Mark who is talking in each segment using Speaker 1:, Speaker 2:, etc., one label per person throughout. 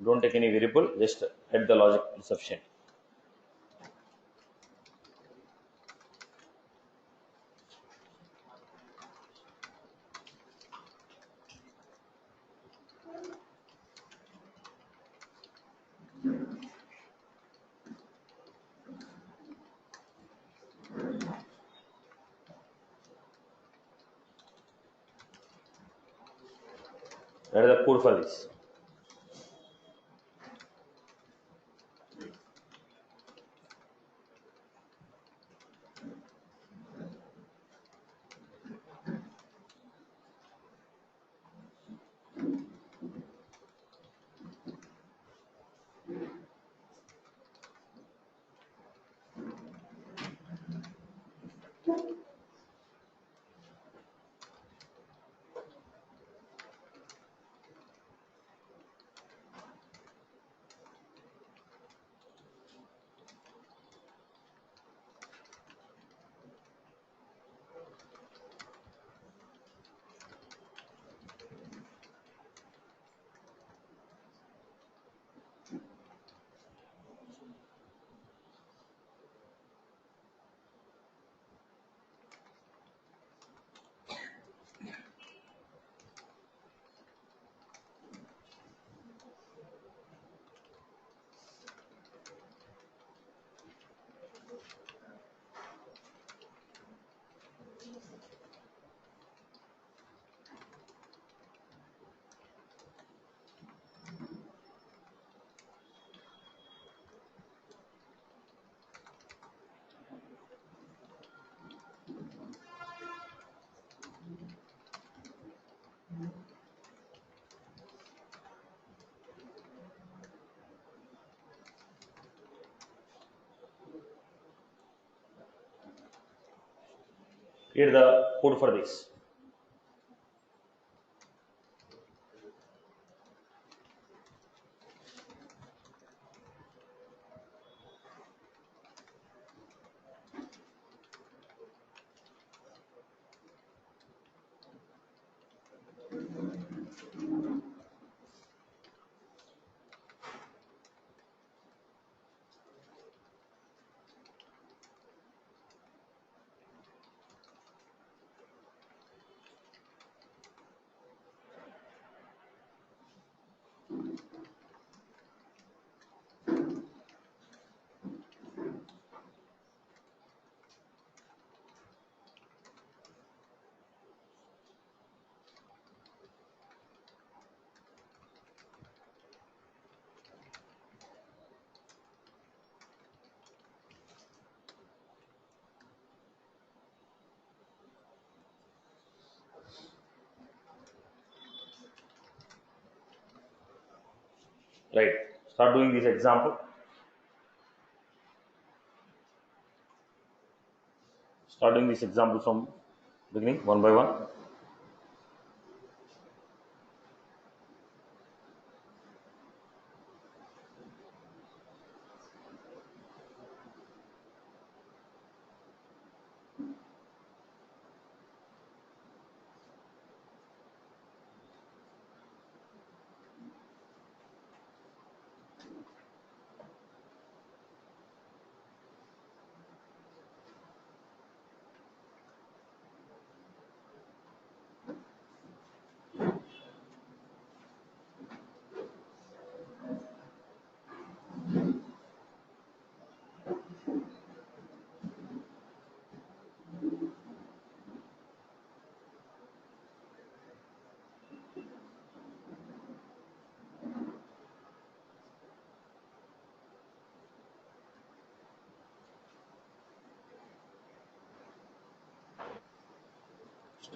Speaker 1: Don't take any variable, just add the logic sufficient. That is the code for this. Here the code for this. Right. Start doing this example. Start doing this example from beginning, one by one.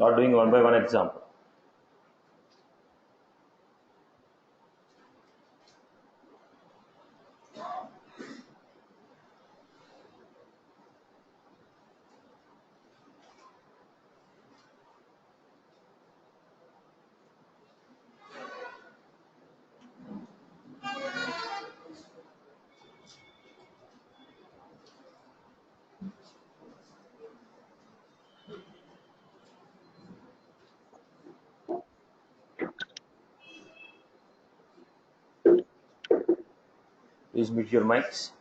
Speaker 1: Start doing one by one example. Please mute your mics.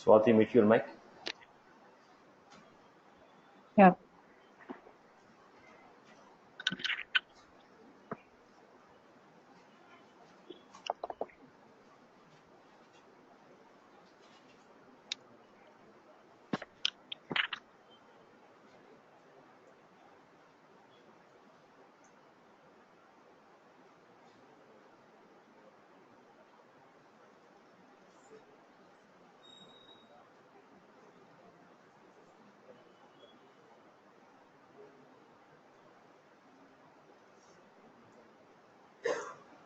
Speaker 1: Swati, mute your mic.
Speaker 2: Yeah.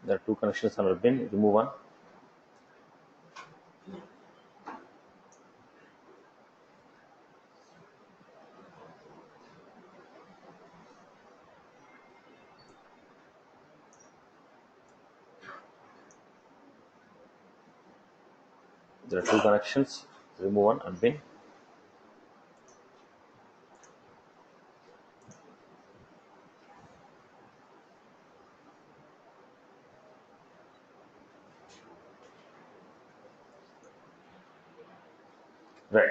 Speaker 1: There are 2 connections on our bin. Remove one. There are 2 connections. Remove one and bin. Right.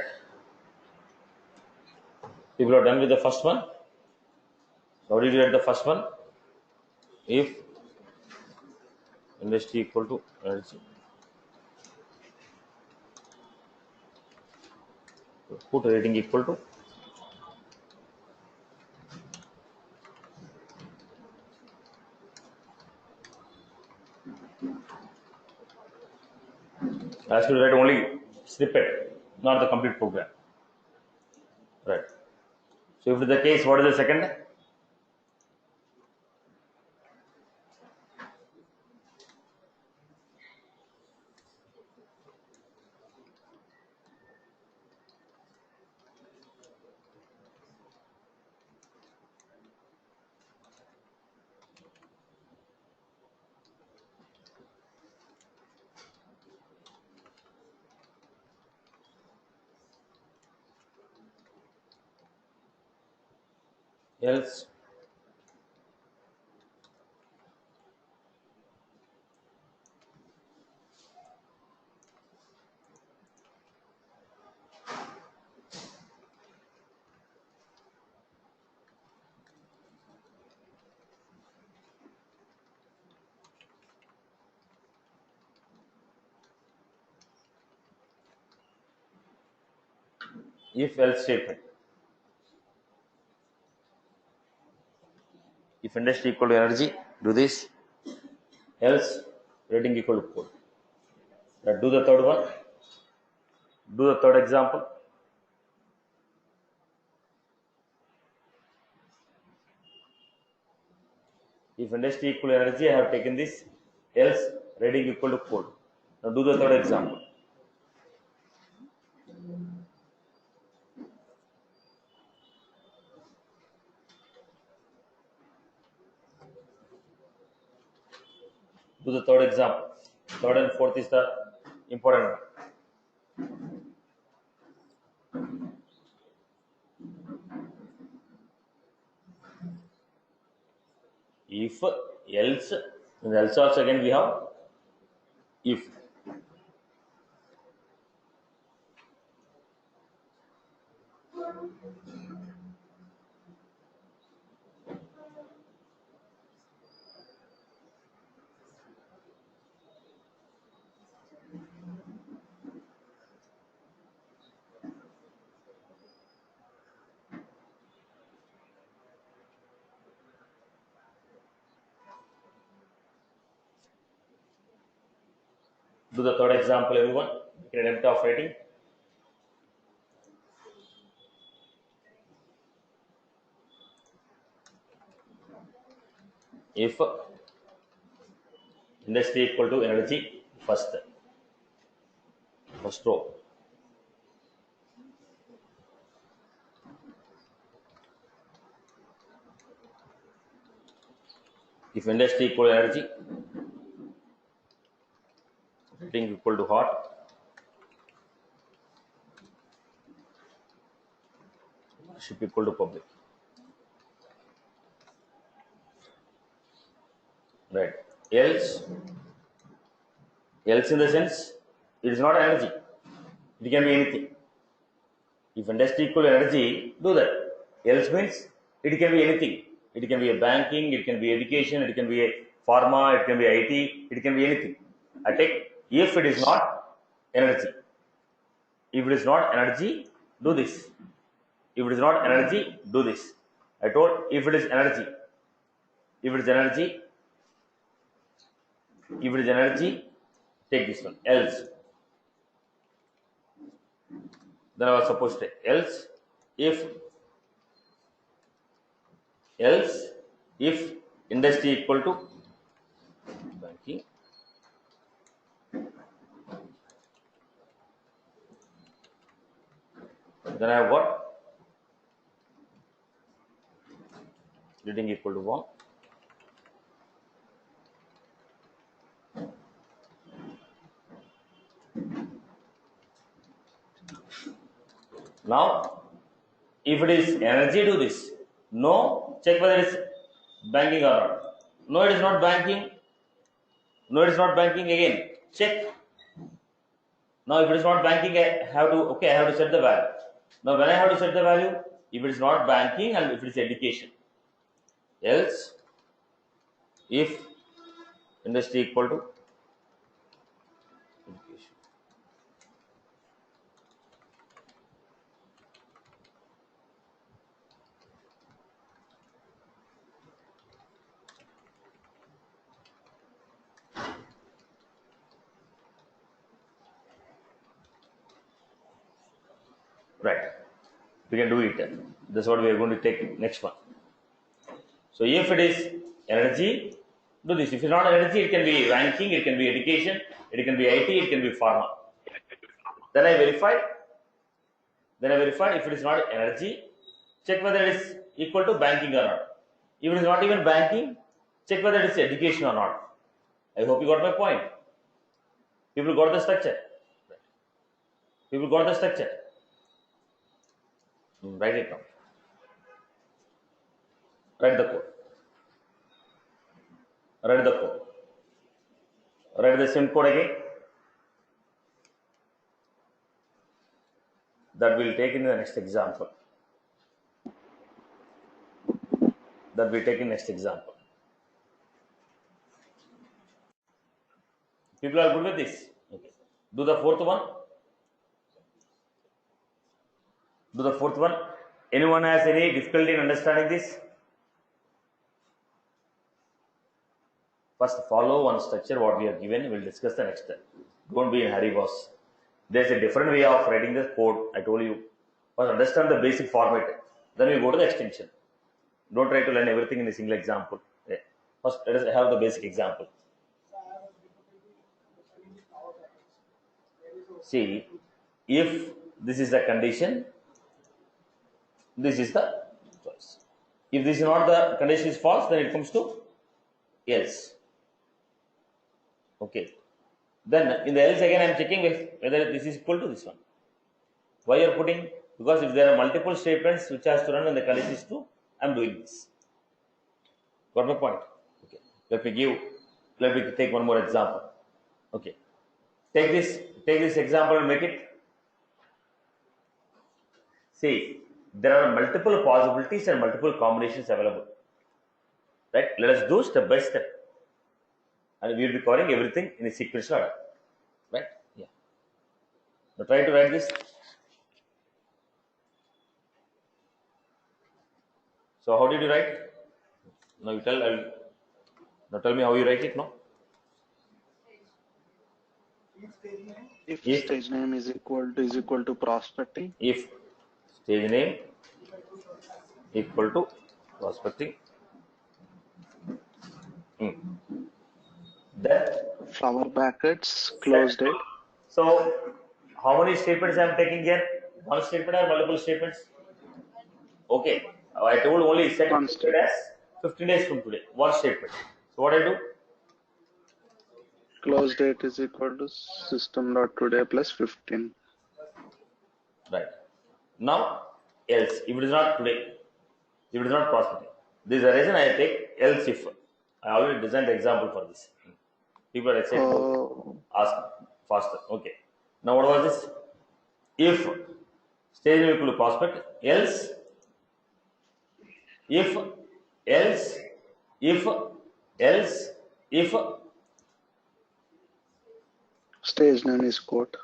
Speaker 1: People are done with the first one. So how did you get the first one? If industry equal to energy, put rating equal to I ask you to write only snippet, not the complete program. Right. So if it is the case, what is the second? Else if else statement. If industry equal to energy, do this. Else rating equal to code. Now do the third one. Do the third example. If industry equal to energy, I have taken this. Else rating equal to code. Now do the third example. Do the third example. Third and fourth is the important one. If else, and else also again we have if. Do the third example, everyone. You can attempt of writing. if industry equal to energy, first row. If industry equal to energy, rating equal to hot, ship equal to public. Right. Else in the sense, it is not energy. It can be anything. If industry equal to energy, do that. Else means it can be anything. It can be a banking, it can be education, it can be a pharma, it can be IT, it can be anything. I take if it is not energy. If it is not energy, do this. If it is not energy, do this. I told if it is energy. If it is energy, take this one. Else. Then I was supposed to else if industry equal to banking, then I have what? Reading equal to 1. Now, if it is energy, do this. No, check whether it is banking or not. No, it is not banking. No, it is not banking. Again, check. Now, if it is not banking, I have to set the value. Now, when I have to set the value, if it is not banking and if it is education. Else, if industry equal to education. Right. We can do it. That's what we are going to take next one. So if it is energy, do this. If it is not energy, it can be ranking, it can be education, it can be IT, it can be pharma. Then I verified if it is not energy, check whether it is equal to banking or not. If it is not even banking, check whether it is education or not. I hope you got my point. People got the structure. Write it down. Write the code. Write the same code again. That we'll take in the next example. People are good with this. Okay. Do the fourth one. Anyone has any difficulty in understanding this? First, follow one structure what we are given. We'll discuss the next step. Don't be in hurry, boss. There's a different way of writing the code. I told you. First, understand the basic format. Then we go to the extension. Don't try to learn everything in a single example. Yeah. First, let us have the basic example. See, if this is the condition, this is the choice. If this is not the condition is false, then it comes to else. Okay. Then in the else again I am checking whether this is equal to this one. Why you are putting? Because if there are multiple statements which has to run and the condition is true, I am doing this. Got my point? Okay. Let me take one more example. Okay. Take this example and make it. See, there are multiple possibilities and multiple combinations available. Right? Let us do step by step. And we will be covering everything in a sequential order. Right? Yeah. Now try to write this. So how did you write? Now you tell me how you write it now.
Speaker 2: If stage name is equal to prospecting.
Speaker 1: If stage name equal to prospecting. Then
Speaker 2: Flower brackets, close date.
Speaker 1: so how many statements I am taking here? One statement or multiple statements? Okay, I told only set
Speaker 2: One
Speaker 1: it as 15 days from today. One statement. So what I do?
Speaker 2: Close date is equal to system.today plus 15.
Speaker 1: Right. Now else, if it is not today, if it is not prospecting. This is the reason I take else if. I already designed the example for this. People are excited to ask faster. Okay. Now what was this? If stage name equal to prospect, else, if, else, if, else, if,
Speaker 2: Stage name is quote.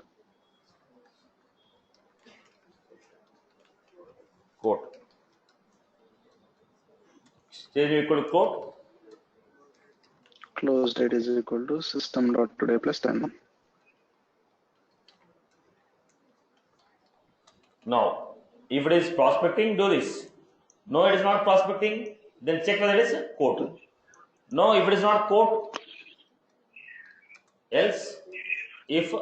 Speaker 1: quote. Stage name equal to quote.
Speaker 2: Close date is equal to system.today plus 10.
Speaker 1: Now, if it is prospecting, do this. No, it is not prospecting, then check whether it is quote. No, if it is not quote, else, if,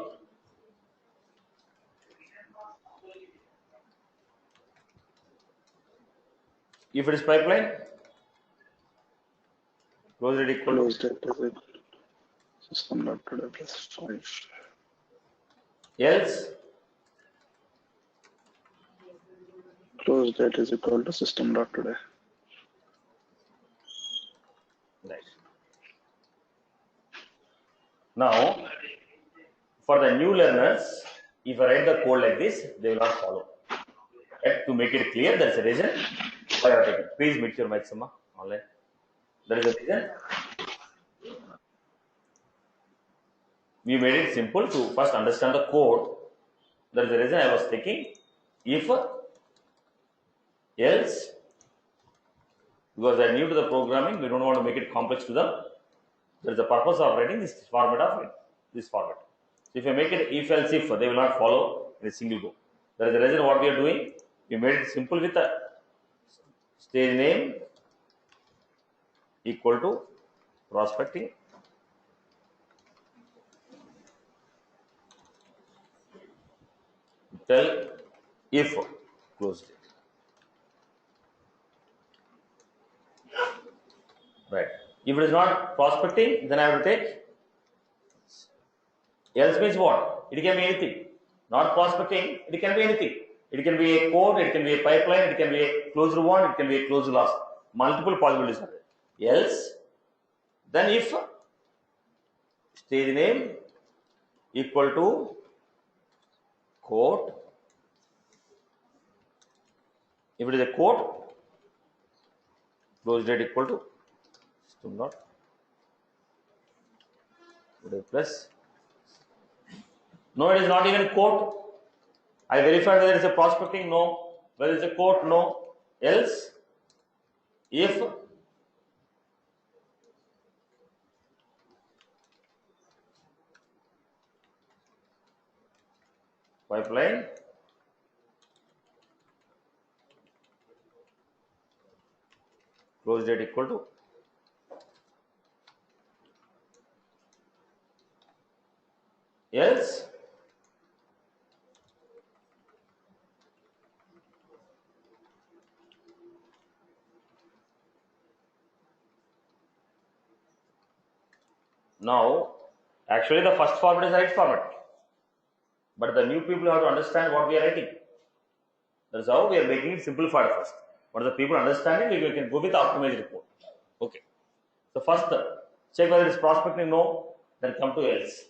Speaker 1: if it is pipeline, close it equal
Speaker 2: Close date is equal to system.today plus 5.
Speaker 1: to else,
Speaker 2: Close date is equal to system.today.
Speaker 1: right. Now, for the new learners, if I write the code like this, they will not follow. Right? To make it clear, there is a reason why I have taken. Please mute your mic, Summa, online. There is a reason. We made it simple to first understand the code. There is a reason I was taking if, else, because they are new to the programming, we don't want to make it complex to them. There is a purpose of writing this format of it, this format. So if I make it if else if, they will not follow in a single go. There is a reason what we are doing. We made it simple with a stage name equal to prospecting. Tell if close date. Right. If it is not prospecting, then I have to take else means what? It can be anything. Not prospecting, it can be anything. It can be a code, it can be a pipeline, it can be a closed one, it can be a closed loss. Multiple possibilities are there. Else, then if stage name equal to quote, if it is a quote, close date equal to system not today plus. No, it is not even quote. I verified whether it's a prospecting, no. Whether it's a quote, no. Else, if pipeline close date equal to else now actually the first format is the right format, but the new people have to understand what we are writing. That's how we are making it simplified first. Once the people understanding, we can go with optimized report. Okay. So first, check whether it's prospecting, no, then come to else.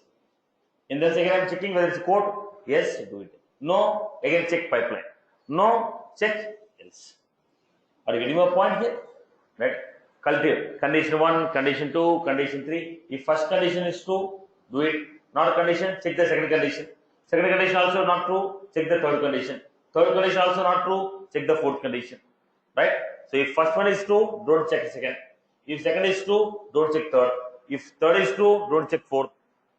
Speaker 1: And then again, I'm checking whether it's code, yes, do it. No, again check pipeline. No, check else. Are you getting my point here? Right? Cultivate. Condition 1, condition 2, condition 3. If first condition is true, do it. Not a condition, check the second condition. Second condition also not true, check the third condition. Third condition also not true, check the fourth condition. Right? So if first one is true, don't check second. If second is true, don't check third. If third is true, don't check fourth.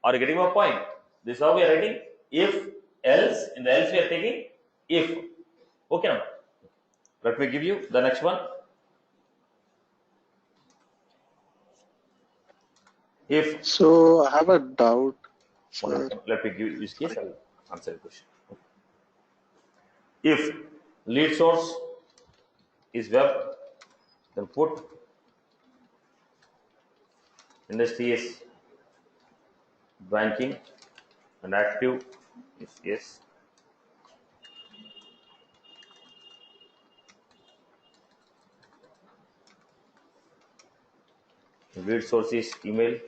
Speaker 1: Are you getting my point? This is how we are writing. If, else, in the else we are taking if. Okay now. Let me give you the next one. If
Speaker 2: So I have a doubt, sir.
Speaker 1: let me give you this case, I'll answer the question. If lead source is web, then put industry is banking and active is yes. Lead source is email.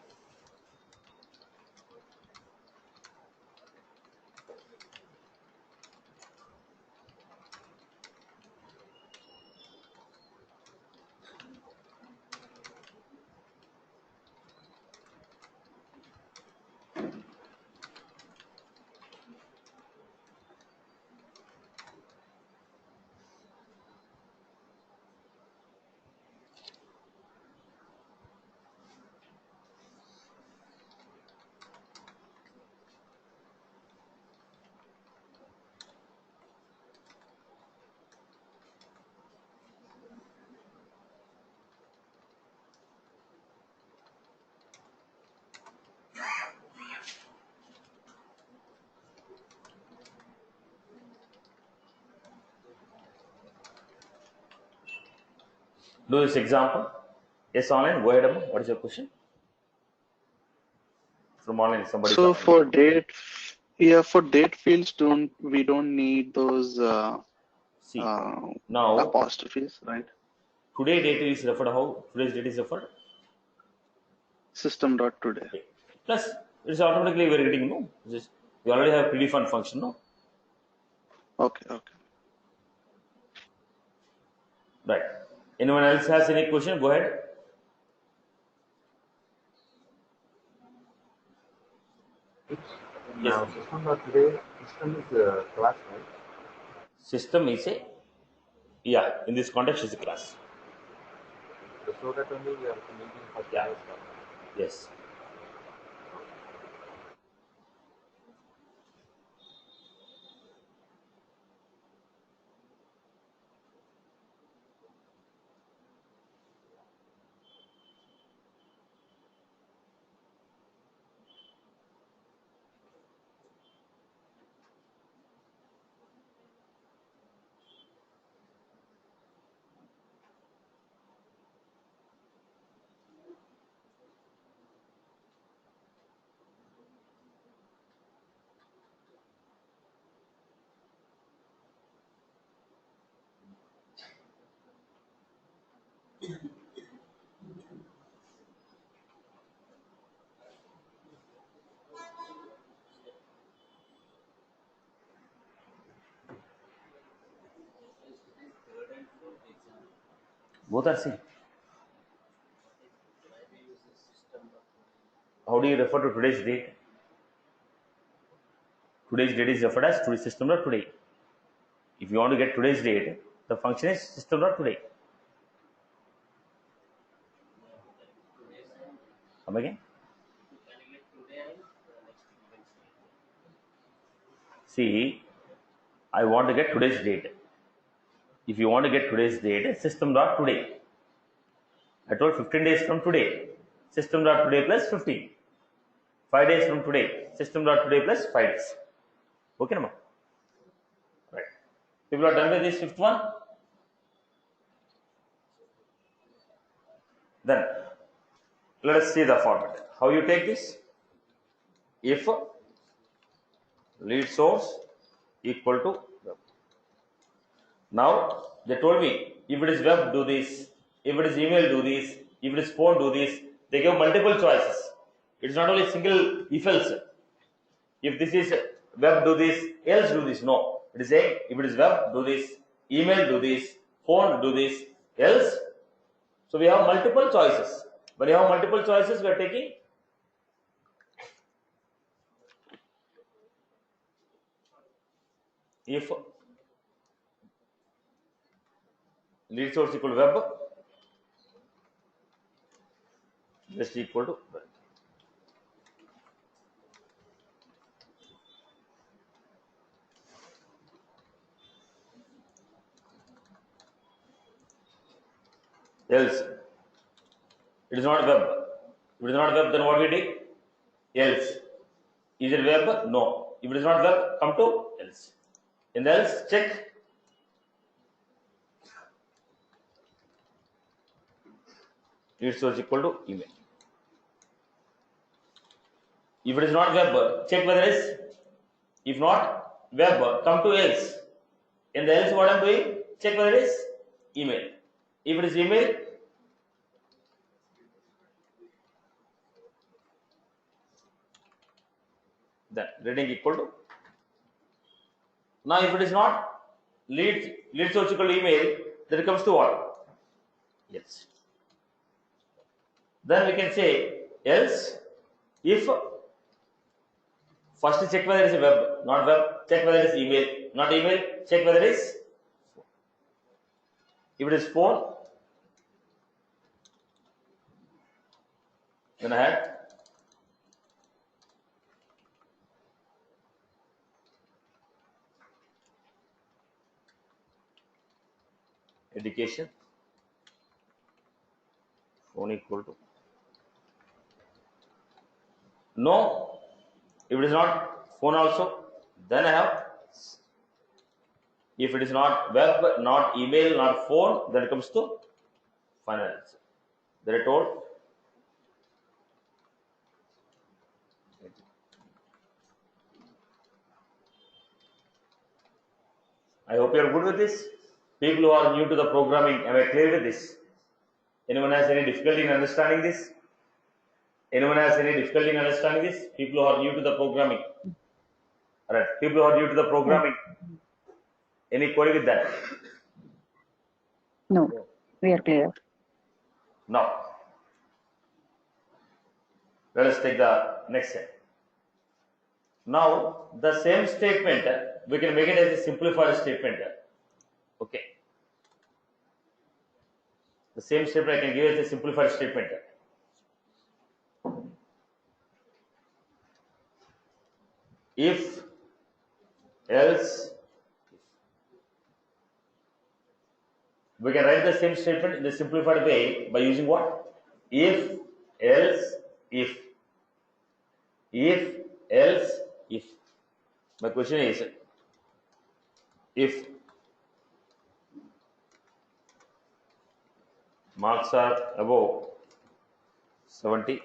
Speaker 1: Do this example. Yes, online. Go ahead, Amma. What is your question? From online, somebody.
Speaker 2: So for date, yeah, for date fields, we don't need those
Speaker 1: See, now
Speaker 2: apostrophes, right?
Speaker 1: today date is referred how? Today's date is referred.
Speaker 2: System.today.
Speaker 1: Okay. Plus, it's automatically we're getting no. We already have predefined function, no?
Speaker 2: Okay, okay.
Speaker 1: Right. Anyone else has any question? Go ahead.
Speaker 3: Now, system.today, system is a class, right?
Speaker 1: System is a, yeah, in this context is a class.
Speaker 3: So that only we are making for
Speaker 1: Yeah.
Speaker 3: class.
Speaker 1: Yes. Both are same. How do you refer to today's date? Today's date is referred as today's system.today. If you want to get today's date, the function is system.today. Come again? See, I want to get today's date. If you want to get today's date, system.today. I told 15 days from today. System.today plus 15. 5 days from today. System.today plus 5 days. Okay, Nama? Right. People are done with this fifth one? Then, let us see the format. How you take this? If lead source equal to web. Now, they told me, if it is web, do this. If it is email, do this. If it is phone, do this. They give multiple choices. It is not only single if else. If this is web, do this, else do this. No. It is saying, if it is web, do this. Email, do this. Phone, do this. Else. So we have multiple choices. When you have multiple choices, we are taking if lead source equal to web, just equal to web. Else, it is not web. If it is not verb, then what we do? Else. Is it verb? No. If it is not verb, come to else. In the else, check. It is equal to email. If it is not verb, check whether it is. If not verb, come to else. In the else, what I am doing? Check whether it is email. If it is email, then reading equal to. Now, if it is not lead source equal to email, then it comes to what? Yes. Then we can say else if first check whether it is a verb, not verb, check whether it is email, not email, check whether it is phone. If it is phone, then I had education, phone equal to. No, if it is not phone also, then I have, if it is not web, not email, not phone, then it comes to final answer. That I told. I hope you are good with this. People who are new to the programming, am I clear with this? Anyone has any difficulty in understanding this? Anyone has any difficulty in understanding this? People who are new to the programming. Alright, people who are new to the programming. Any query with that?
Speaker 4: No, we are clear.
Speaker 1: Now, let us take the next step. Now, the same statement, we can make it as a simplified statement. Okay. The same statement I can give as a simplified statement. If, else, we can write the same statement in the simplified way by using what? If, else, if. If, else, if. My question is, if marks are above 70,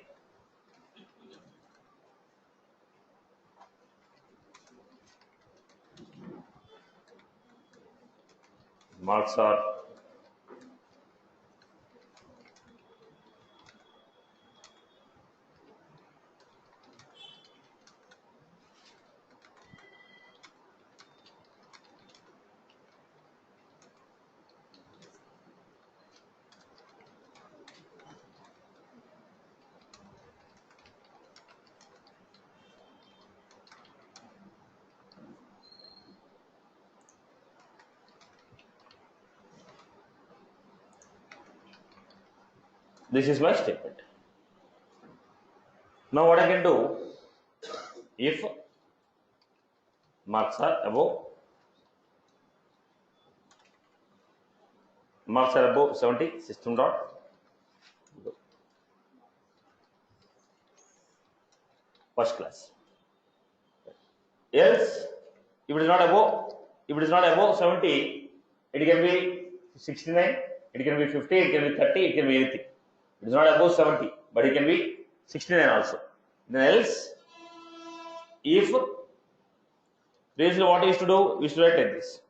Speaker 1: marks are this is my statement. Now what I can do, if marks are above 70, system dot first class. Else, if it is not above 70, it can be 69, it can be 50, it can be 30, it can be anything. It is not above 70, but it can be 69 also. Then else, if, previously what we used to do, we used to write like this.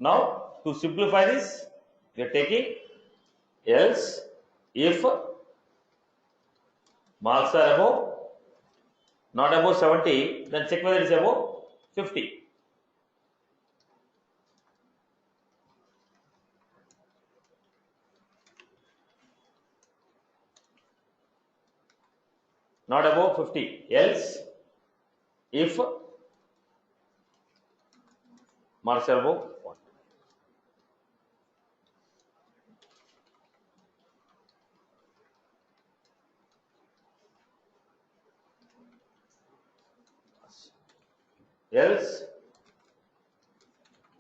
Speaker 1: Now, to simplify this, we are taking else, if marks are above, not above 70, then check whether it is above 50. Not above 50. Else, if marks are above 1. Else,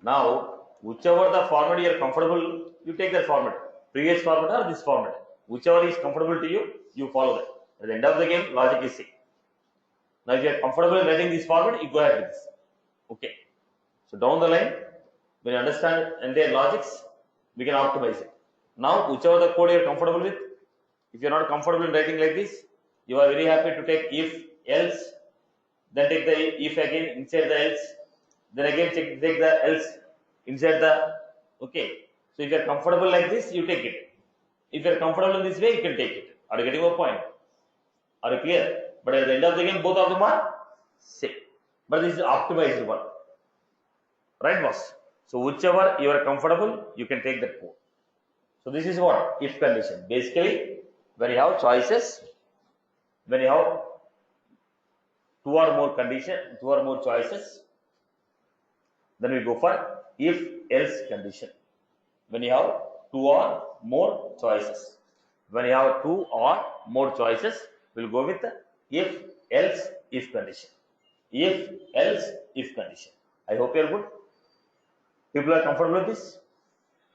Speaker 1: now whichever the format you are comfortable, you take that format. previous format or this format. Whichever is comfortable to you, you follow that. At the end of the game, logic is same. Now, if you are comfortable in writing this format, you go ahead with this. Okay. So down the line, when you understand entire logics, we can optimize it. Now, whichever the code you are comfortable with, if you are not comfortable in writing like this, you are very happy to take if, else, then take the if again inside the else, then again take the else inside the, okay. So if you are comfortable like this, you take it. If you are comfortable in this way, you can take it. Are you getting my point? Are you clear? But at the end of the game, both of them are same. But this is optimized one. Right, boss? So whichever you are comfortable, you can take that code. So this is what? If condition. Basically, when you have choices, when you have two or more choices, then we go for if else condition. When you have two or more choices. When you have two or more choices, we'll go with the if else if condition. If else if condition. I hope you are good. People are comfortable with this.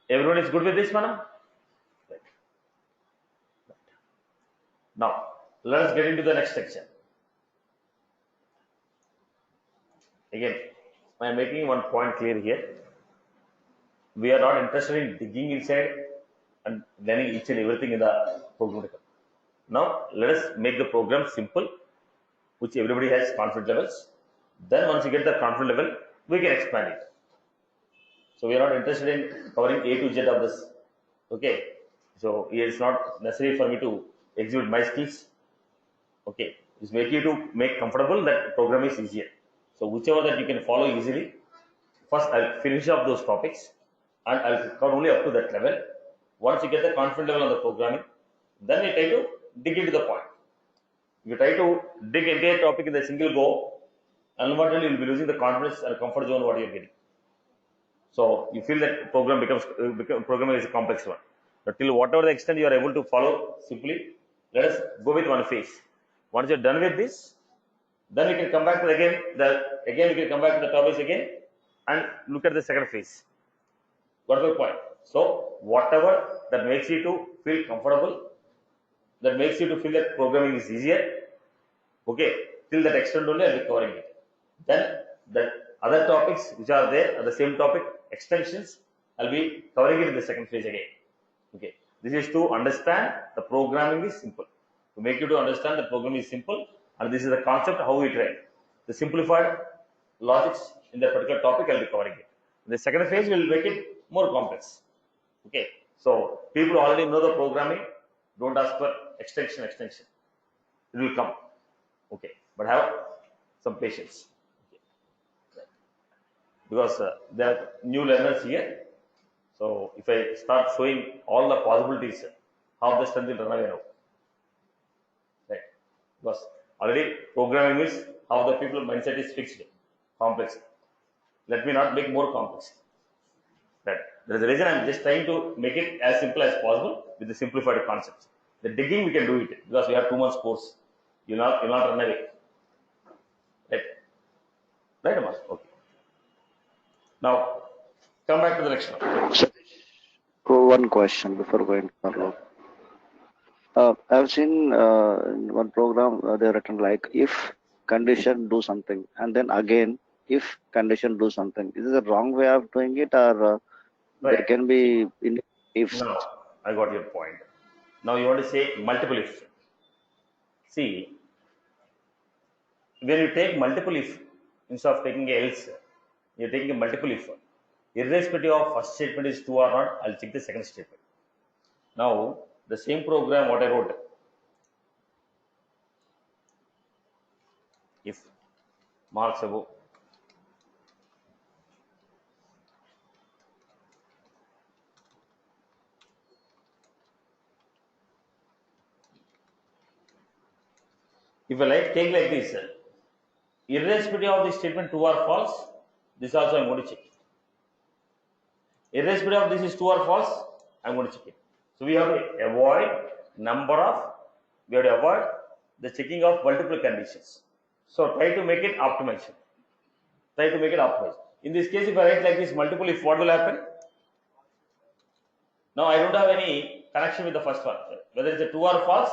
Speaker 1: Everyone is good with this, madam. Right. Now, let us get into the next section. Again, I am making one point clear here. We are not interested in digging inside and learning each and everything in the program. Now, let us make the program simple, which everybody has confidence levels. Then, once you get the confidence level, we can expand it. So, we are not interested in covering A to Z of this. Okay. So, it is not necessary for me to exhibit my skills. Okay. It's make you to make comfortable that program is easier. So, whichever that you can follow easily, first I'll finish up those topics and I'll cover only up to that level. Once you get the confidence level on the programming, then you try to dig into the point. If you try to dig entire topic in the single go, unfortunately you will be losing the confidence and comfort zone what you are getting. So you feel that programming is a complex one. But till whatever the extent you are able to follow simply, let us go with one phase. Once you are done with this, then we can come back to we can come back to the topics again and look at the second phase. Got my point? So whatever that makes you to feel comfortable, that makes you to feel that programming is easier, okay, till that extent only I'll be covering it. Then the other topics which are there are the same topic, extensions, I'll be covering it in the second phase again. Okay, this is to understand the programming is simple. To make you to understand the programming is simple, and this is the concept how we train. The simplified logics in that particular topic I'll be covering it. In the second phase we'll make it more complex. Okay, so people already know the programming, don't ask for extension. It will come. Okay, but have some patience. Okay. Because there are new learners here. So if I start showing all the possibilities, half the strength will run away now. Right? Because already programming is how the people mindset is fixed, complex. Let me not make more complex. Right. There is a reason I am just trying to make it as simple as possible with the simplified concepts. The digging we can do it because we have 2 months course. You'll not run away. Right? Right, Amas? Okay. Now come back to the next one.
Speaker 2: One question before going to I've seen in one program they've written like if condition do something and then again if condition do something. Is this a wrong way of doing it or there
Speaker 1: Right.
Speaker 2: can be in ifs?
Speaker 1: No, I got your point. Now you want to say multiple if. See, when you take multiple if instead of taking else, you're taking a multiple if. Irrespective of first statement is true or not, I'll check the second statement. Now, the same program what I wrote, if marks above, if I take like this, irrespective of the statement true or false, this also I'm going to check it. Irrespective of this is true or false, I'm going to check it. So we have to avoid the checking of multiple conditions. So try to make it optimization. In this case, if I write like this multiple if, what will happen? Now I don't have any connection with the first one. Whether it's a true or false,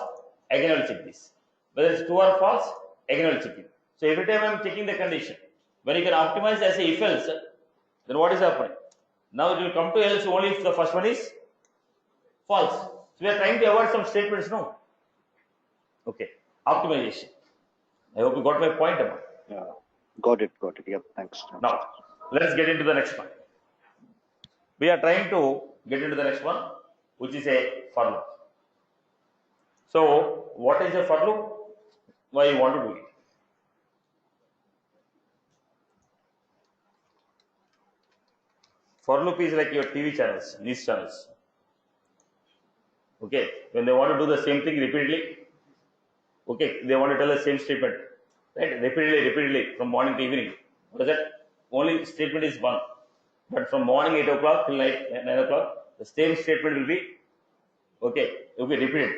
Speaker 1: again I will check this. Whether it's true or false, again I will check it. So every time I am checking the condition. When you can optimize as a if else, then what is happening? Now it will come to else only if the first one is false. So we are trying to avoid some statements, no? Okay, optimization. I hope you got my point about.
Speaker 2: Yeah, got it. Yep, thanks.
Speaker 1: Now, let's get into the next one. We are trying to get into the next one, which is a for loop. So, what is a for loop? Why you want to do it? For loop is like your TV channels, news channels. Okay, when they want to do the same thing repeatedly, okay, they want to tell the same statement, right? Repeatedly from morning to evening. What is that? Only statement is one. But from morning 8 o'clock till night 9 o'clock, the same statement will be repeated.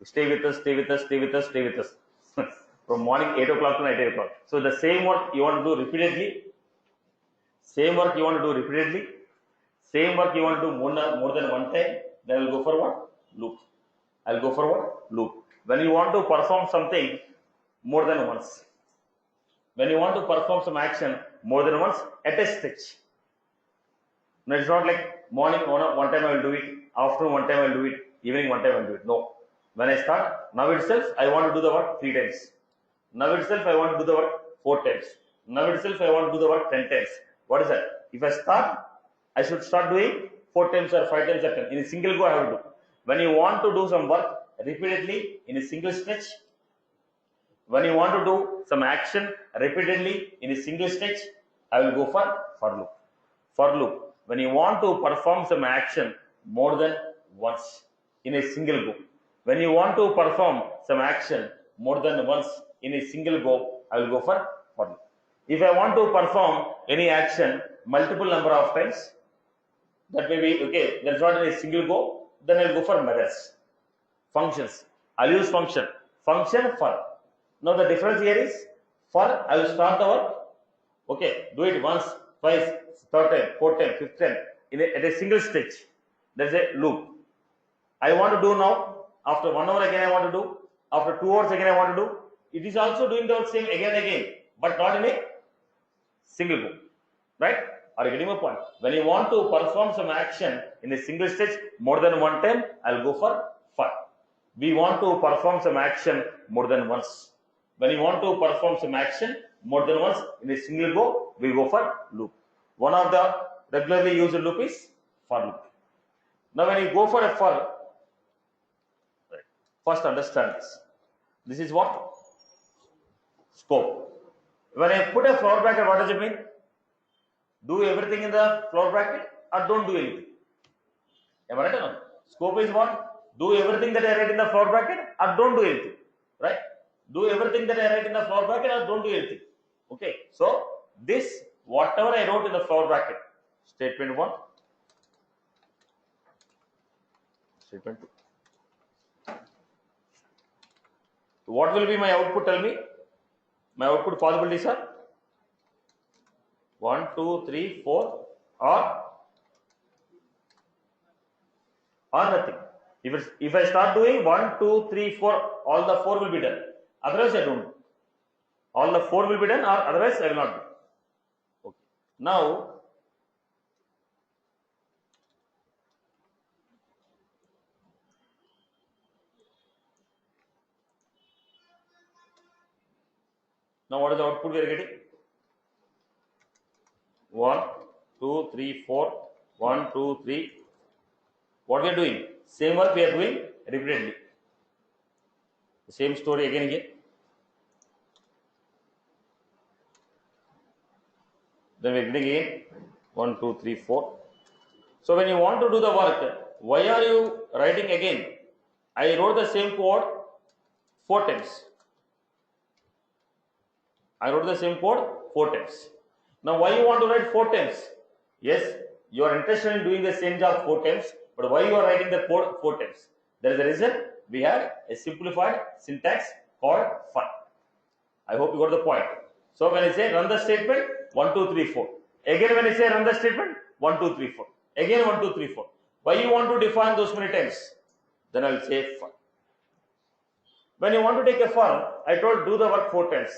Speaker 1: Stay with us, stay with us, stay with us, stay with us. From morning 8 o'clock to night 8 o'clock. So the same work you want to do repeatedly, same work you want to do repeatedly, same work you want to do more than one time, then I'll go for what? Loop. I'll go for what? Loop. When you want to perform something more than once, when you want to perform some action more than once at a stretch. No, it's not like morning one time I will do it, afternoon one time I will do it, evening one time I will do it. No. When I start, now itself I want to do the work 3 times. Now itself I want to do the work 4 times. Now itself I want to do the work 10 times. What is that? If I start, I should start doing 4 times or 5 times or 10. In a single go I have to do. When you want to do some work repeatedly in a single stretch, when you want to do some action repeatedly in a single stretch, I will go for loop. For loop. When you want to perform some action more than once in a single go, when you want to perform some action more than once in a single go, I will go for loop. If I want to perform any action multiple number of times, that may be okay, that's not in a single go, then I will go for methods. Functions. I'll use function. Function for. Now the difference here is for I will start the work. Okay, do it once, twice, third time, fourth time, fifth time at a single stretch. That's a loop. I want to do now. After 1 hour again I want to do. After 2 hours again I want to do. It is also doing the same again and again, but not in a single go. Right? Are you getting my point? When you want to perform some action in a single stretch more than one time, I'll go for. We want to perform some action more than once. When you want to perform some action more than once in a single go, we go for loop. One of the regularly used loop is for loop. Now when you go for a for, first understand this. This is what? Scope. When I put a floor bracket, what does it mean? Do everything in the floor bracket or don't do anything? Am I right or no? Scope is what? Do everything that I write in the floor bracket or don't do anything. Right? Do everything that I write in the floor bracket or don't do anything. Okay. So this, whatever I wrote in the floor bracket, statement 1, statement 2. What will be my output? Tell me. My output possibilities are 1, 2, 3, 4 or nothing. If I start doing 1, 2, 3, 4, all the 4 will be done. Otherwise, I don't do. All the 4 will be done, or otherwise, I will not do. Okay. Now what is the output we are getting? 1, 2, 3, 4, 1, 2, 3. What we are doing? Same work we are doing repeatedly. The same story again and again. Then we are getting again 1, 2, 3, 4. So when you want to do the work, why are you writing again? I wrote the same code 4 times. I wrote the same code 4 times. Now why you want to write 4 times? Yes, you are interested in doing the same job 4 times, but why you are writing the code 4 times? There is a reason. We have a simplified syntax called for. I hope you got the point. So when I say run the statement 1, 2, 3, 4. Again when I say run the statement 1, 2, 3, 4. Again 1, 2, 3, 4. Why you want to define those many times? Then I will say for. When you want to take a for, I told do the work 4 times.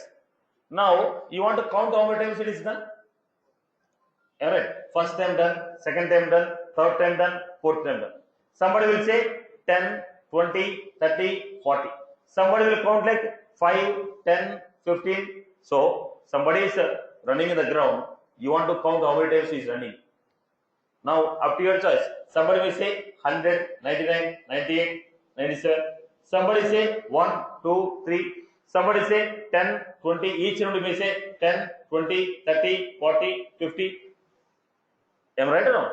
Speaker 1: Now you want to count how many times it is done. Alright, first time done, second time done, third time done, fourth time done. Somebody will say 10, 20, 30, 40. Somebody will count like 5, 10, 15. So somebody is running in the ground. You want to count how many times he is running. Now up to your choice. Somebody will say 100, 99, 98, 97. Somebody say 1, 2, 3. Somebody say 10, 20. Each round may say 10, 20, 30, 40, 50. Am I right or no?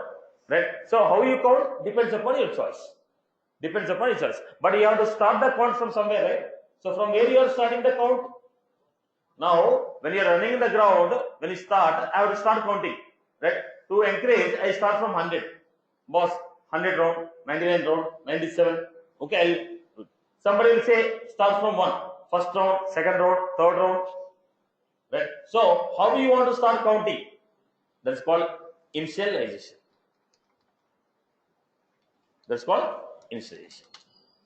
Speaker 1: Right? So how you count depends upon your choice. Depends upon your choice. But you have to start the count from somewhere, right? So from where you are starting the count? Now, when you are running in the ground, when you start, I have to start counting. Right? To encourage, I start from 100. Boss, 100 round, 99 round, 97. Okay, somebody will say start from 1. First round, second round, third round. Right? So, how do you want to start counting? That is called initialization. That's called initialization.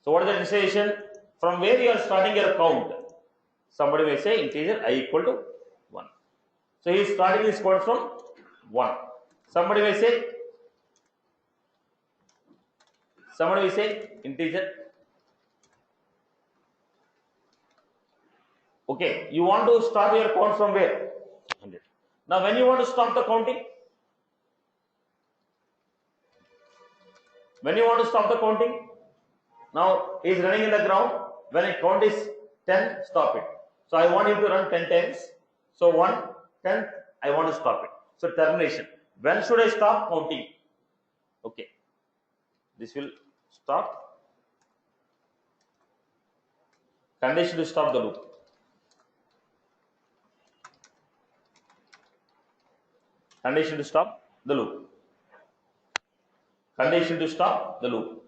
Speaker 1: So what is the initialization? From where you are starting your count? Somebody may say integer I equal to 1. So he is starting his count from 1. Somebody may say integer. Okay, you want to start your count from where? 100. Now when you want to stop the counting? When you want to stop the counting? Now he is running in the ground. When I count is 10, stop it. So I want him to run 10 times. So 1, 10, I want to stop it. So termination. When should I stop counting? Okay. This will stop. Condition to stop the loop. Condition to stop the loop. Condition to stop the loop.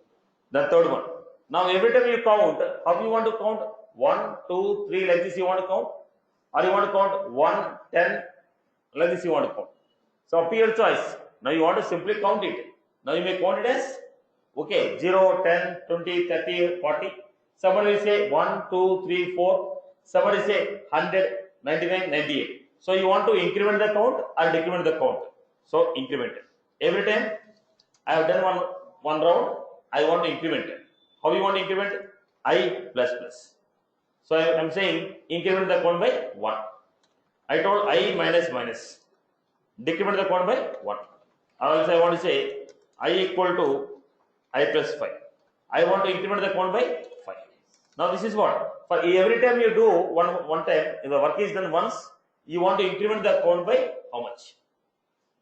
Speaker 1: The third one. Now every time you count, how you want to count? 1, 2, 3 like this you want to count? Or you want to count 1, 10 like this you want to count? So up to your choice. Now you want to simply count it. Now you may count it as, okay, 0, 10, 20, 30, 40. Somebody will say 1, 2, 3, 4. Somebody say 100, 99, 98. So you want to increment the count or decrement the count. So increment it. Every time I have done one round, I want to increment it. How you want to increment it? I plus plus. So I am saying increment the count by 1. I told I minus minus. Decrement the count by 1. Or else I want to say I equal to I plus 5. I want to increment the count by 5. Now this is what? For every time you do one time, if the work is done once, you want to increment the count by how much?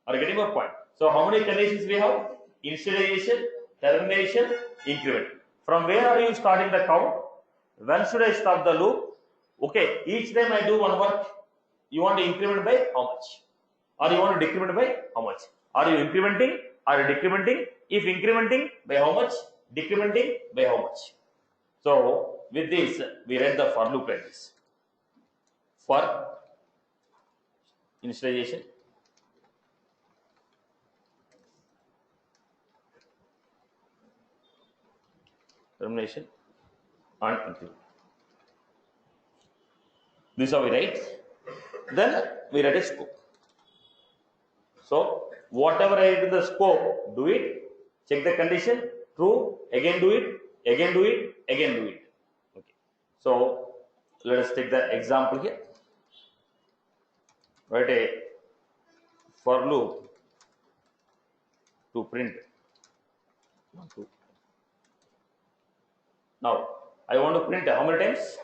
Speaker 1: Are you getting my point? So how many conditions we have? Initialization, termination, increment. From where are you starting the count? When should I stop the loop? Okay, each time I do one work, you want to increment by how much? Or you want to decrement by how much? Are you incrementing? Are you decrementing? If incrementing, by how much? Decrementing, by how much? So with this, we read the for loop like this. For initialization, termination, and increment. This is how we write. Then we write a scope. So whatever I write in the scope, do it, check the condition, true, again do it, again do it, again do it. Okay. So let us take the example here. Write a for loop to print 1, 2. Now I want to print how many times?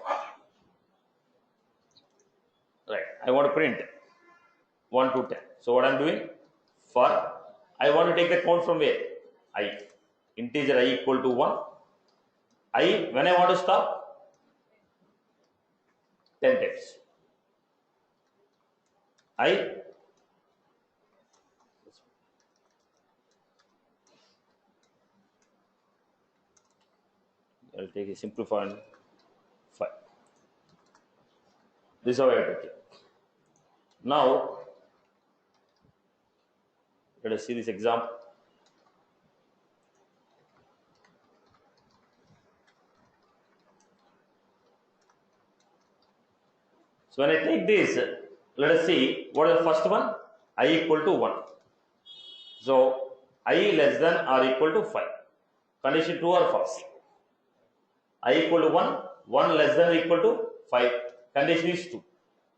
Speaker 1: Right, I want to print 1 to 10. So what I am doing? For I want to take the count from where? I. Integer I equal to 1. I, when I want to stop? 10 times. I will take a simplified 5. This is how I have to take. Now let us see this example. So when I take this, let us see what is the first one. I equal to 1. So I less than or equal to 5. Condition true or false? I equal to 1, 1 less than or equal to 5. Condition is true.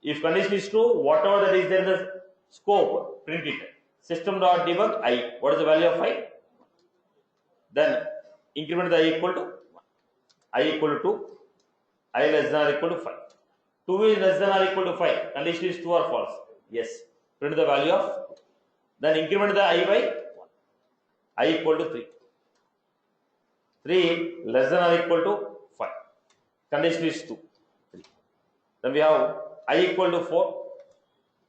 Speaker 1: If condition is true, whatever that is there in the scope, print it. System.debug I. What is the value of I? Then increment the I equal to 1. I equal to 2. I less than or equal to 5. 2 is less than or equal to 5. Condition is true or false? Yes. Print the value of 2. Then increment the I by 1. I equal to 3. 3 less than or equal to 5. Condition is 2. 3. Then we have I equal to 4.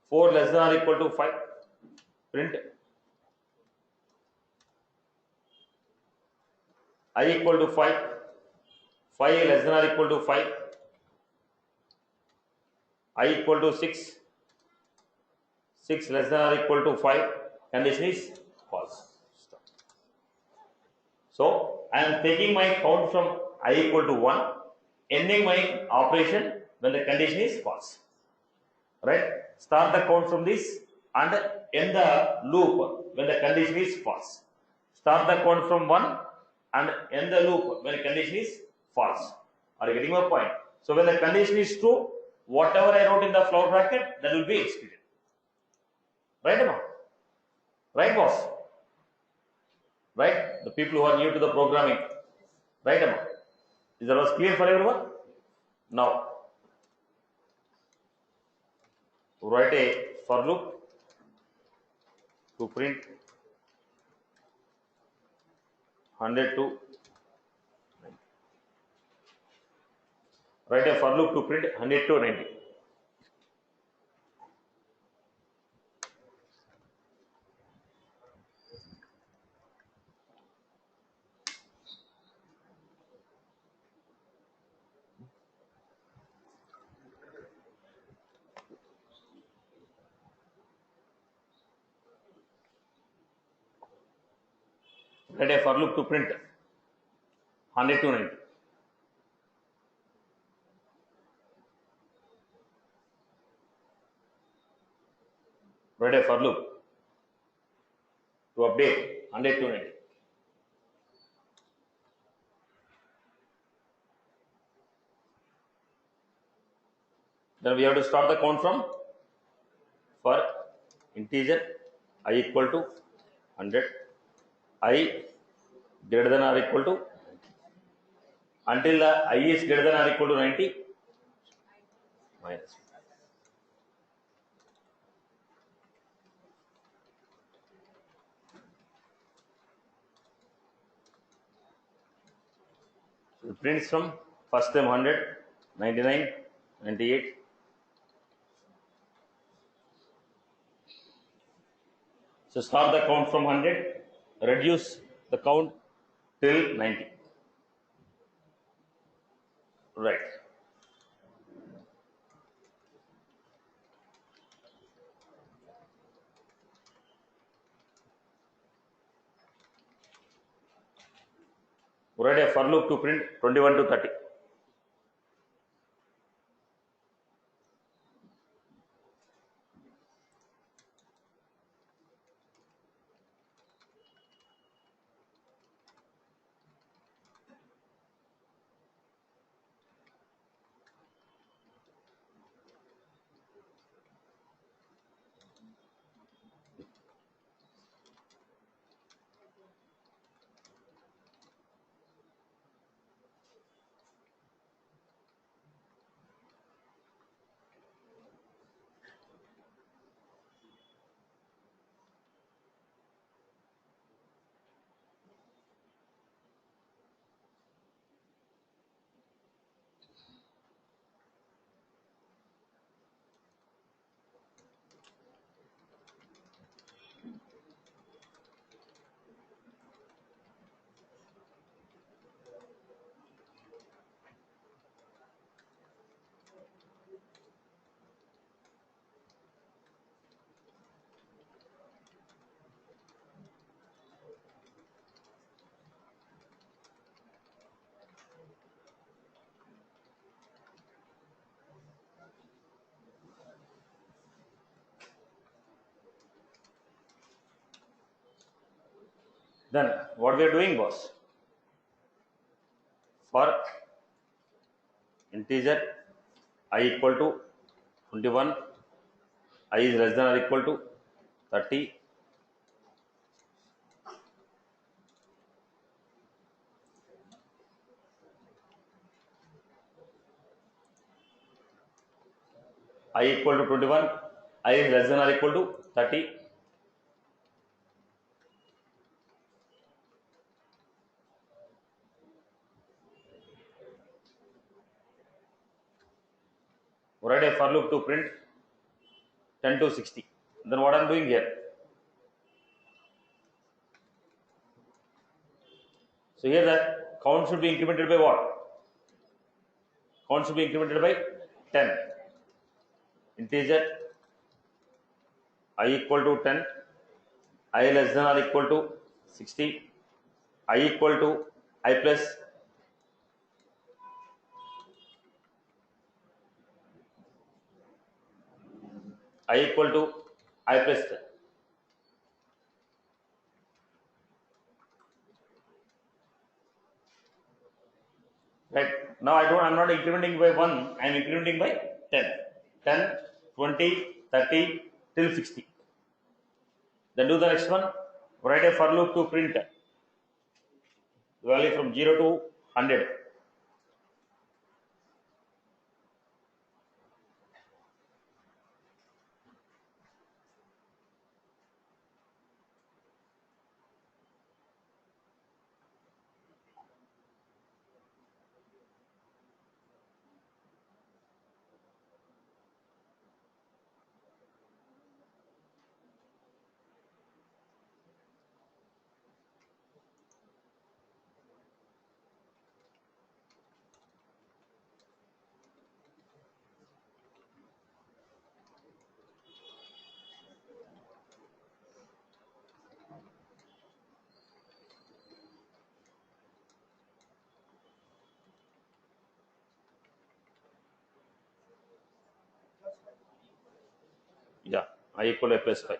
Speaker 1: 4 less than or equal to 5. Print. I equal to 5. 5 less than or equal to 5. I equal to 6. 6 less than or equal to 5. Condition is false. Stop. So I am taking my count from I equal to 1, ending my operation when the condition is false. Right? Start the count from this and end the loop when the condition is false. Start the count from 1 and end the loop when the condition is false. Are you getting my point? So when the condition is true, whatever I wrote in the flower bracket, that will be executed. Right, Amma? Right, boss? Right? The people who are new to the programming. Right, Amma? Is that was clear for everyone? Now, write a for loop to print 100 to 90. Write a for loop to print 100 to 90. Write a for loop to print 100 to 90. Write a for loop to update 100 to 90. Then we have to start the count from for integer I equal to 100, I greater than or equal to 90. Until the I is greater than or equal to 90, minus. So it prints from first time 100, 99, 98. So start the count from 100, reduce the count till 90. Right. Write a for loop to print 21 to 30. Then what we are doing was, for integer I equal to 21, I is less than or equal to 30, I equal to 21, I is less than or equal to 30. Write a for loop to print 10 to 60. Then what I am doing here? So here the count should be incremented by what? Count should be incremented by 10. Integer I equal to 10, I less than or equal to 60, I equal to I plus I equal to I plus 10. Right. Now I'm not incrementing by 1, I am incrementing by 10. 10, 20, 30 till 60. Then do the next one. Write a for loop to print the value from 0 to 100. Yeah, I equal to I plus 5.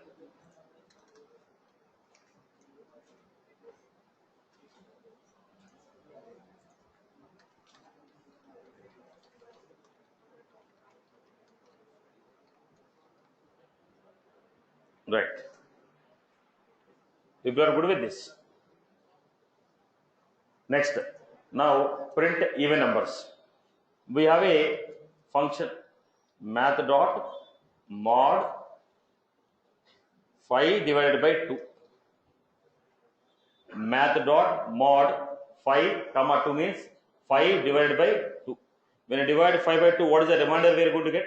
Speaker 1: Right. People are good with this. Next, now print even numbers. We have a function math dot mod 5 divided by 2. Math dot mod 5 comma 2 means 5 divided by 2. When you divide 5 by 2, what is the remainder we are going to get?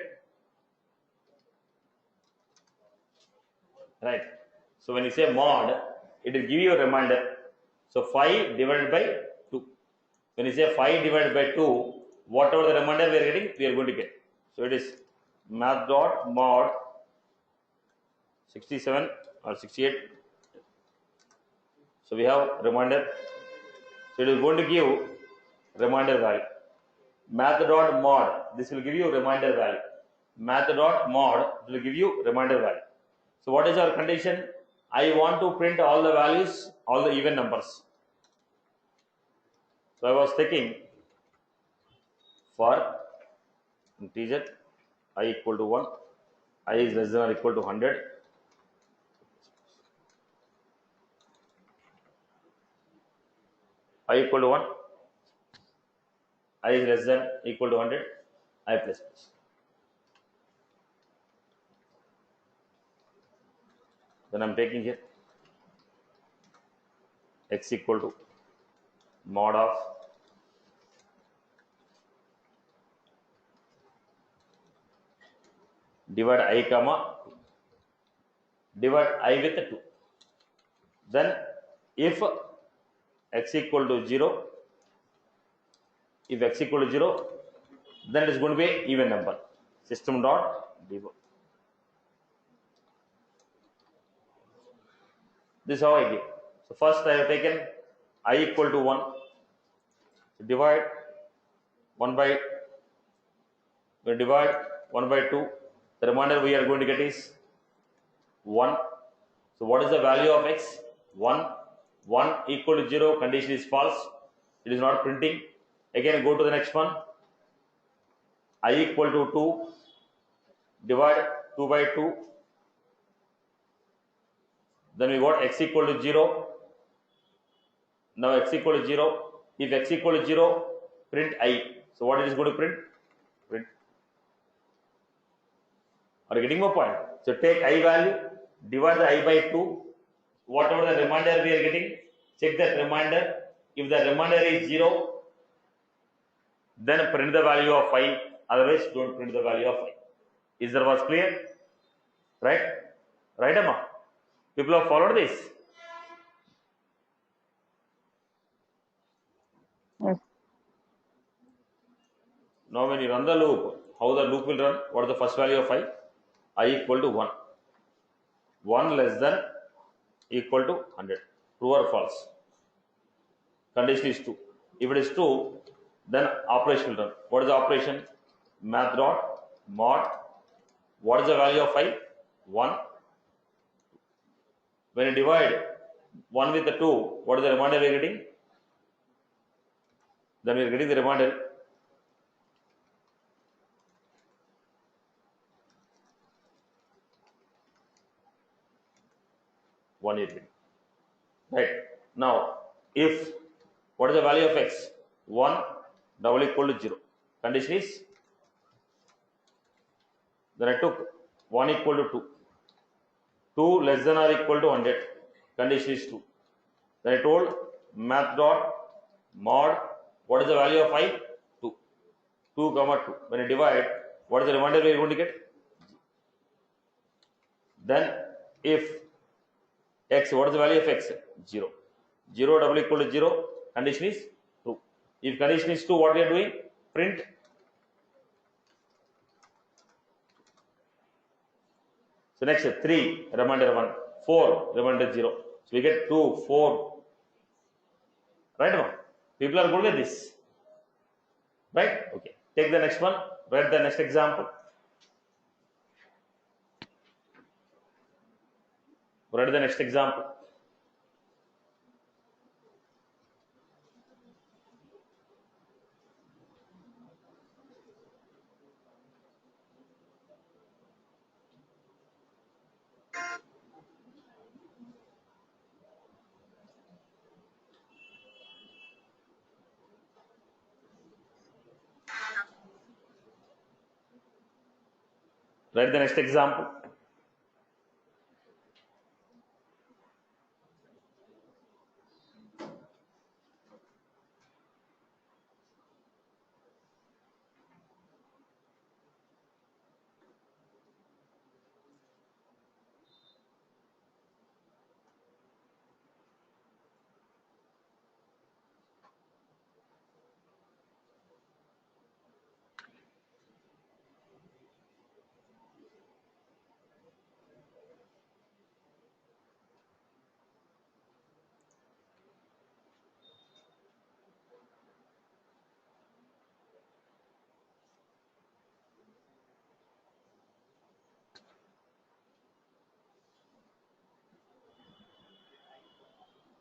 Speaker 1: Right. So when you say mod, it will give you a remainder. So 5 divided by 2. When you say 5 divided by 2, whatever the remainder we are getting, we are going to get. So it is math dot mod 67 or 68. So we have remainder. So it is going to give remainder value. Math dot mod, this will give you remainder value. Math dot mod will give you remainder value. So what is our condition? I want to print all the values, all the even numbers. So I was taking for integer I equal to 1, I is less than or equal to 100. I equal to 1, I is less than equal to 100, I plus plus. Then I am taking here x equal to mod of divide I comma 2. Divide I with 2. Then if x equal to 0, if x equal to 0, then it is going to be an even number. System dot divide. This is how I give. So first I have taken I equal to 1. So divide 1 by, we divide 1 by 2. The remainder we are going to get is 1. So what is the value of x? 1. 1 equal to 0, condition is false, it is not printing. Again go to the next one, I equal to 2, divide 2 by 2, then we got x equal to 0. Now x equal to 0, if x equal to 0, print I. So what it is going to print? Print. Are you getting my point? So take I value, divide the I by 2, whatever the remainder we are getting, check that remainder. If the remainder is 0, then print the value of I, otherwise don't print the value of I. Is that was clear? Right? Right, Amma? People have followed this?
Speaker 4: Yes.
Speaker 1: Now when you run the loop, how the loop will run? What is the first value of I? I equal to 1. 1 less than equal to 100. True or false? Condition is 2. If it is 2, then operation will run. What is the operation? Math dot mod. What is the value of I? 1. When you divide 1 with the 2, what is the remainder we are getting? Then we are getting the remainder. One year. Right. Now, if what is the value of x? 1 double equal to 0. Condition is, then I took 1 equal to 2. 2 less than or equal to 100. Condition is 2. Then I told math dot mod, what is the value of I? 2. 2 comma 2. When I divide, what is the remainder we are going to get? Then if x, what is the value of x? 0. 0 double equal to 0, condition is true. If condition is true, what we are doing? Print. So next 3, remainder 1, 4, remainder 0. So we get 2, 4. Right now? People are good with this. Right? Okay. Take the next one. Write the next example. Write the next example. Write the next example.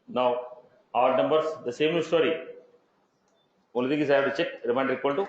Speaker 1: Now, odd numbers, the same story. Only thing is I have to check remainder equal to.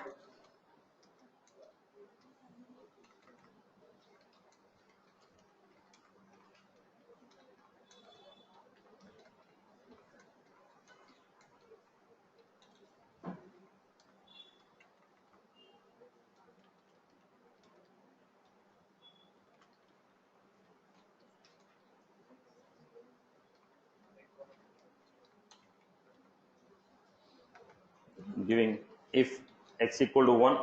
Speaker 1: Giving if x equal to 1,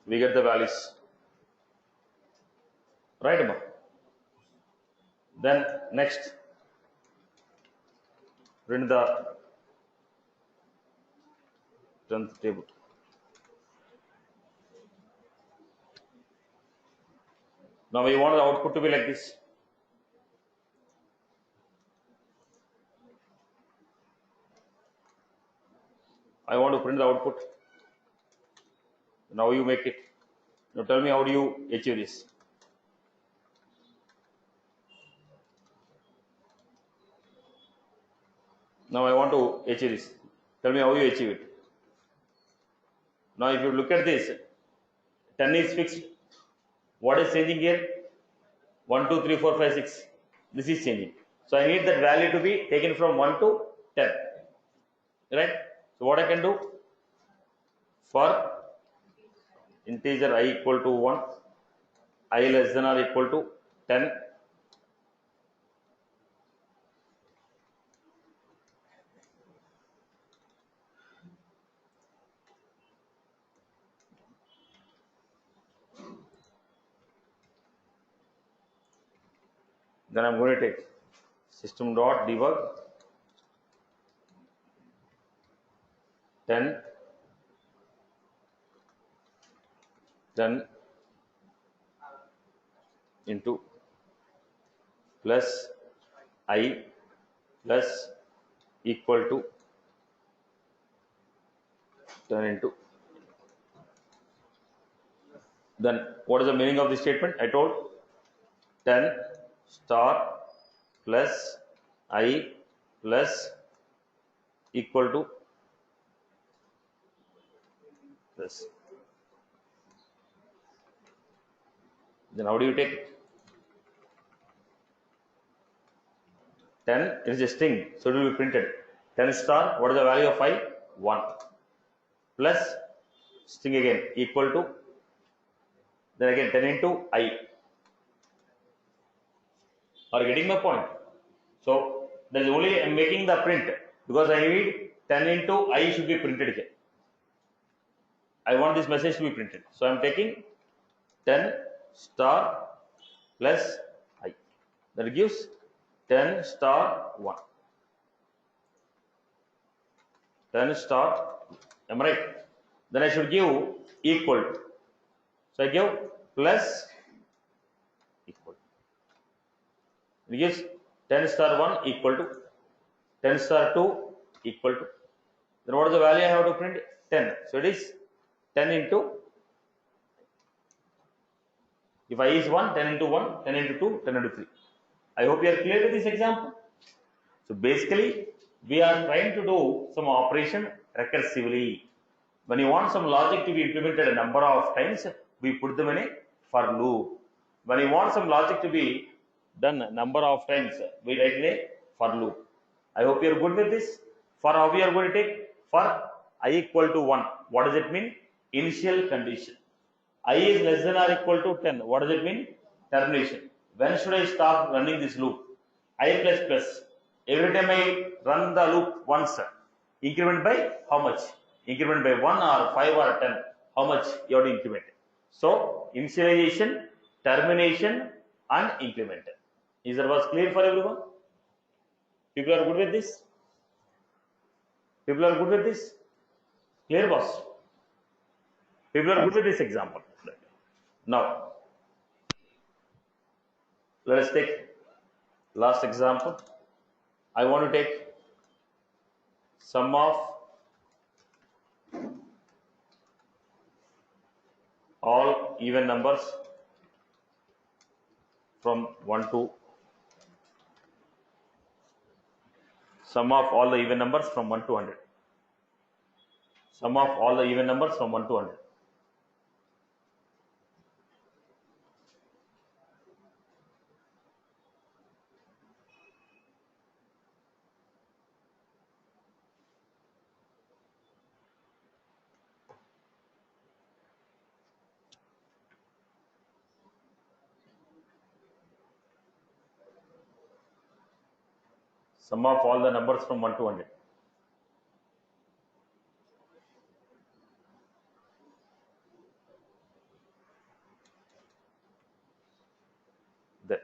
Speaker 1: we get the values. Right, Amma? Then next, print the 10th table. Now we want the output to be like this. I want to print the output. Now you make it. Now tell me, how do you achieve this? Now I want to achieve this. Tell me how you achieve it. Now if you look at this, 10 is fixed. What is changing here? 1, 2, 3, 4, 5, 6. This is changing. So I need that value to be taken from 1 to 10. Right? So what I can do? For integer I equal to 1, I less than or equal to 10. Then I'm going to take system dot debug 10 into plus I plus equal to 10 into. Then what is the meaning of this statement? I told 10 star plus I plus equal to plus. Then how do you take it? 10 is a string, so it will be printed. 10 star, what is the value of I? 1. Plus string again equal to, then again 10 into I. Are you getting my point? So that is only I am making the print because I need 10 into I should be printed here. I want this message to be printed. So I am taking 10 star plus I. That gives 10 star 1. 10 star, am I right? Then I should give equal to. So I give plus equal to. It gives 10 star 1 equal to 10 star 2 equal to. Then what is the value I have to print? 10. So it is 10 into, if I is 1, 10 into 1, 10 into 2, 10 into 3. I hope you are clear with this example. So basically, we are trying to do some operation recursively. When you want some logic to be implemented a number of times, we put them in a for loop. When you want some logic to be done a number of times, we write in a for loop. I hope you are good with this. For how we are going to take? For I equal to 1. What does it mean? Initial condition. I is less than or equal to 10. What does it mean? Termination. When should I stop running this loop? I plus plus. Every time I run the loop once, increment by how much? Increment by 1 or 5 or 10. How much you have to increment? So, initialization, termination and increment. Is that was clear for everyone? People are good with this? People are good with this? Clear, boss? People are good with this example. Now, let us take last example. I want to take sum of all even numbers from 1 to sum of all the even numbers from 1 to 100. Sum of all the even numbers from 1 to 100. Sum of all the numbers from 1 to 100. There.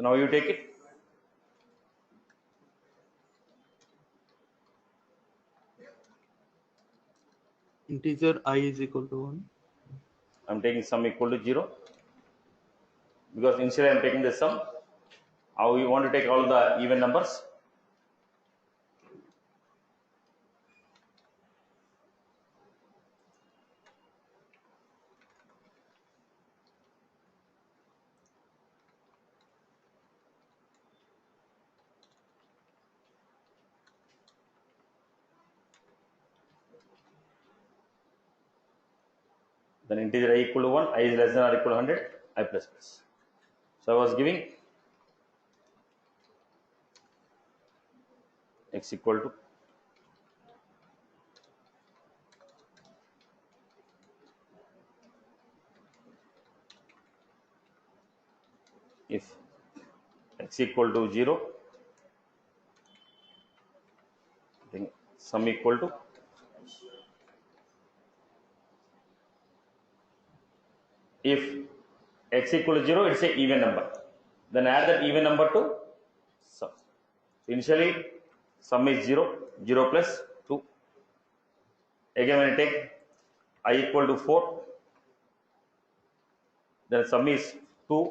Speaker 1: So now you take it.
Speaker 4: Integer I is equal to 1.
Speaker 1: I'm taking sum equal to 0 because initially I'm taking the sum. How we want to take all the even numbers. Then integer I equal to 1, I is less than or equal to 100, I plus plus. So I was giving x equal to if x equal to 0, then sum equal to if x equal to 0, it's a even number. Then add that even number to sum. Initially, sum is 0, 0 plus 2. Again, when I take I equal to 4, then sum is 2,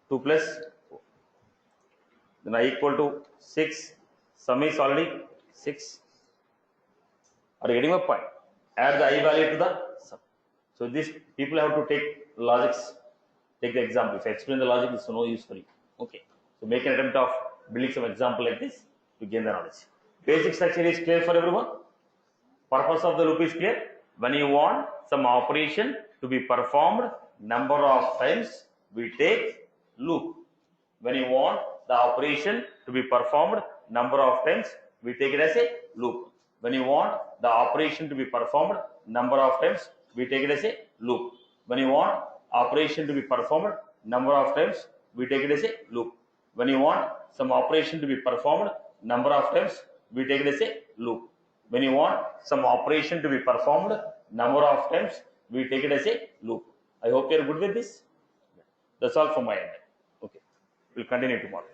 Speaker 1: 2 plus 4. Then I equal to 6, sum is already 6. Are you getting my point? Add the I value to the sum. So this people have to take logics. Take the example. If I explain the logic, it's no use for you. Okay. So make an attempt of building some example like this to gain the knowledge. Basic structure is clear for everyone. Purpose of the loop is clear. When you want some operation to be performed, number of times we take loop. When you want the operation to be performed, number of times we take it as a loop. When you want the operation to be performed, number of times we take it as a loop. When you want operation to be performed, number of times we take it as a loop. When you want some operation to be performed, number of times we take it as a loop. When you want some operation to be performed, number of times we take it as a loop. I hope you are good with this. That's all from my end. Okay. We'll continue tomorrow.